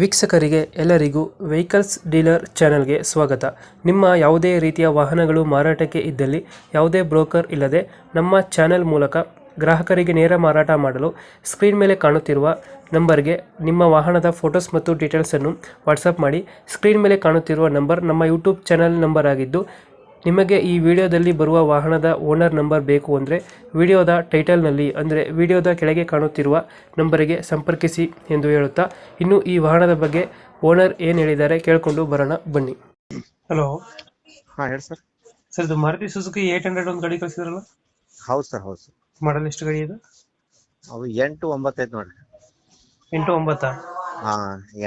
ವೀಕ್ಷಕರಿಗೆ ಎಲ್ಲರಿಗೂ vehicles dealer ಚಾನೆಲ್ಗೆ ಸ್ವಾಗತ. ನಿಮ್ಮ ಯಾವುದೇ ರೀತಿಯ ವಾಹನಗಳು ಮಾರಾಟಕ್ಕೆ ಇದ್ದಲ್ಲಿ ಯಾವುದೇ ಬ್ರೋಕರ್ ಇಲ್ಲದೆ ನಮ್ಮ ಚಾನೆಲ್ ಮೂಲಕ ಗ್ರಾಹಕರಿಗೆ ನೇರ ಮಾರಾಟ ಮಾಡಲು ಸ್ಕ್ರೀನ್ ಮೇಲೆ ಕಾಣುತ್ತಿರುವ ನಂಬರ್ಗೆ ನಿಮ್ಮ ವಾಹನದ ಫೋಟೋಸ್ ಮತ್ತು ಡೀಟೇಲ್ಸನ್ನು ವಾಟ್ಸಪ್ ಮಾಡಿ. ಸ್ಕ್ರೀನ್ ಮೇಲೆ ಕಾಣುತ್ತಿರುವ ನಂಬರ್ ನಮ್ಮ ಯೂಟ್ಯೂಬ್ ಚಾನೆಲ್ ನಂಬರ್ ಆಗಿದ್ದು, ನಿಮಗೆ ಈ ವಿಡಿಯೋದಲ್ಲಿ ಬರುವ ವಾಹನದ ಓನರ್ ನಂಬರ್ ಬೇಕು ಅಂದರೆ ವಿಡಿಯೋದ ಟೈಟಲ್ನಲ್ಲಿ ಅಂದರೆ ವಿಡಿಯೋದ ಕೆಳಗೆ ಕಾಣುತ್ತಿರುವ ನಂಬರಿಗೆ ಸಂಪರ್ಕಿಸಿ ಎಂದು ಹೇಳುತ್ತಾ, ಇನ್ನು ಈ ವಾಹನದ ಬಗ್ಗೆ ಓನರ್ ಏನು ಹೇಳಿದ್ದಾರೆ ಕೇಳಿಕೊಂಡು ಬರೋಣ ಬನ್ನಿ. ಹಲೋ ಹೇಳಿ ಸರ್. ಸರ್, ಇದು ಮಾರುತಿ ಸುಜುಕಿ 800 ಒಂದು ಗಾಡಿ ಕಳಿಸಿದ್ರಲ್ಲ, ಹೌದು ಸರ್, ಹೌದು ಸರ್. ಮಾಡಲ್ ಎಷ್ಟು ಗಾಡಿ ಇದು? ಅದು 8-9 ಐತೆ ನೋಡ್ರಿ. 8-9. ಹಾ,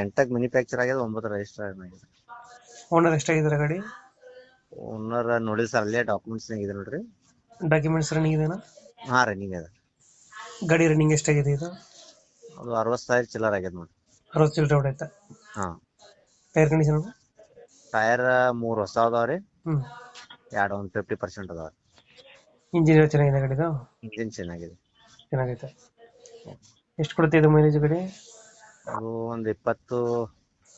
8ಕ್ಕೆ ಮ್ಯಾನುಫ್ಯಾಕ್ಚರ್ ಆಗ್ಯದ, 9 ರಿಜಿಸ್ಟರ್ ಆಗಿದೆ. ಓನರ್ ಎಷ್ಟಾಗಿದ್ದಾರೆ ಗಾಡಿ? ಓನರ್ ನೋಡಿ ಸರ್, ಅಲ್ಲೇ ಡಾಕ್ಯುಮೆಂಟ್ಸ್ ಇದೆ ನೋಡ್ರಿ. ಡಾಕ್ಯುಮೆಂಟ್ಸ್ ರನ್ನಿಂಗ್ ಇದೆನಾ? ಹಾ, ರನ್ನಿಂಗ್ ಅದ. ಗಾಡಿ ರನ್ನಿಂಗ್ ಎಷ್ಟಾಗಿದೆ ಇದು? ಅದು 60,000 ಚಿಲ್ಲರ್ ಆಗ್ಯದ ನೋಡ್ರಿ. 60 ಚಿಲ್ಲರೆ ಹೊಡೈತೆ. ಹಾ. Tyre condition? ಟೈರ್ 3 ಹೊಸ ಅದಾವ್ರಿ, ಹ್ಮ್. 2 ಒಂದು 50% ಅದಾವ. ಇಂಜಿನ್ ಚೆನ್ನಾಗಿದೆ ಗಾಡಿದು? ಇಂಜಿನ್ ಚೆನ್ನಾಗಿದೆ. ಚೆನ್ನಾಗೈತೆ. ಎಷ್ಟು ಕೊಡುತ್ತೆ ಇದು ಮೈಲೇಜ್ ಗಾಡಿ? ಅದು ಒಂದು 20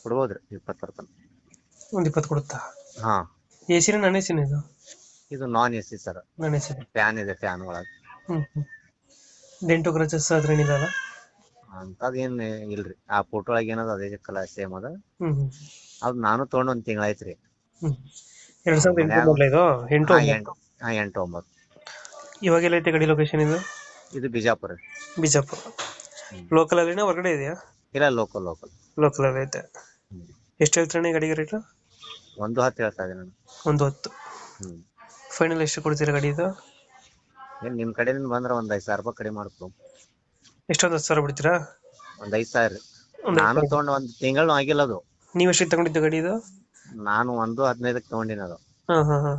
ಕೊಡ್ಬೋದ್ರಿ, 20%. ಒಂದು 20 ಕೊಡುತ್ತಾ? ಹಾ. ಎಸಿನ ನಾನ್ ಎಸಿನ ಇದು? ಇದು ನಾನ್ ಎಸಿ ಸರ್. ನಾನ್ ಎಸಿ. ಫ್ಯಾನ್ ಇದೆ, ಫ್ಯಾನ್ ಒಳಗೆ. ಡೆಂಟು ಕ್ರಚಸ್ ಅದ್ರ ಏನಿದಲ್ಲ? ಅಂತದೇನ್ ಇಲ್ರಿ. ಆ ಫೋಟೋ ಒಳಗೆ ಏನದ ಅದೇ ಕಲರ್ ಸೇಮ್ ಅದ. ಹ್ಮ್. ಅದು ನಾನು ತಗೊಂಡು 1 ತಿಂಗಳ ಐತ್ರಿ. 2008 ಮಾಡಲ ಇದು? 8-9. 8-9. ಇವಾಗ ಎಲ್ಲ ಐತೆ ಗಾಡಿ ಲೊಕೇಶನ್ ಇದು? ಇದು ಬಿಜಾಪುರ. ಬಿಜಾಪುರ. ಲೋಕಲ್ ಅಲ್ಲಿನ ಹೊರಗಡೆ ಇದೆಯಾ? ಇಲ್ಲ, ಲೋಕಲ್. ಲೋಕಲ್ ಅಲ್ಲಿ ಐತೆ. ಎಷ್ಟು ಹೇಳ್ತಾನೆ ಗಾಡಿಗೆ ರೇಟ್? 1.10 ಹೇಳ್ತಾ ಇದ್ದೀನಿ ನಾನು. 1.10. ಫೈನಲ್ ಎಷ್ಟು ಕೊಡ್ತೀರಾ ಗಾಡಿ ಇದು? ಏನ್ ನಿಮ್ ಕಡೆಯಿಂದ ಬಂದ್ರ ಒಂದ್ 5,000 ರೂಪಾಯಿ ಕಡಿಮೆ ಮಾಡ್ಕೊ. ಎಷ್ಟೊಂದು 10,000 ಬಿಡ್ತೀರಾ? ಒಂದ್ 5,000. ನಾನು ತಗೊಂಡು 1 ತಿಂಗಳು ಆಗಿಲ್ಲ ಅದು. ನೀವು ಎಷ್ಟಿಗೆ ತಗೊಂಡಿದ್ದು ಗಾಡಿ ಇದು? ನಾನು 1.15ಕ್ಕೆ ತಗೊಂಡಿನ ಅದು. ಹಾ.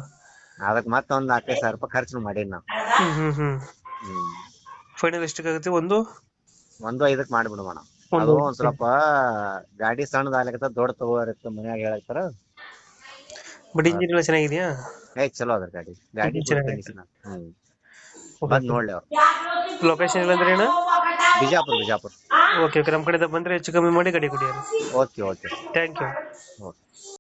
ಅದಕ್ಕೆ ಮತ್ತೆ ಒಂದ್ 4,000 ರೂಪಾಯಿ ಖರ್ಚು ಮಾಡೀನಿ ನಾವು. ಫೈನಲ್ ಎಷ್ಟಕ್ಕಾಗುತ್ತೆ? 1.5ಕ್ಕೆ ಮಾಡಿಬಿಡೋಣ. ಅದು ಒಂದ್ ಸ್ವಲ್ಪ ಗಾಡಿ ಸಣ್ಣದಾಗ್ಲಕತ್ತ, ದೊಡ್ಡ ತಗೋರತ್ತ ಮನ್ಯಾಗ ಹೇಳಕ್ತಾರ. ಬಟ್ ಇಂಜಿನ್ ಎಲ್ಲ ಚೆನ್ನಾಗಿದೆಯಾ? ಚಲೋ ಅದ್ರ ಗಾಡಿ ಬಂದ್ ನೋಡ್ಲಿ ಅವ್ರು. ಲೊಕೇಶನ್ ಇಲ್ಲ ಅಂದ್ರೆ ಏನು? ಬಿಜಾಪುರ. ಓಕೆ, ನಮ್ಮ ಕಡೆಯಿಂದ ಬಂದ್ರೆ ಹೆಚ್ಚು ಕಮ್ಮಿ ಮಾಡಿ ಗಾಡಿ ಕೊಡಿ. ಓಕೆ. Thank you.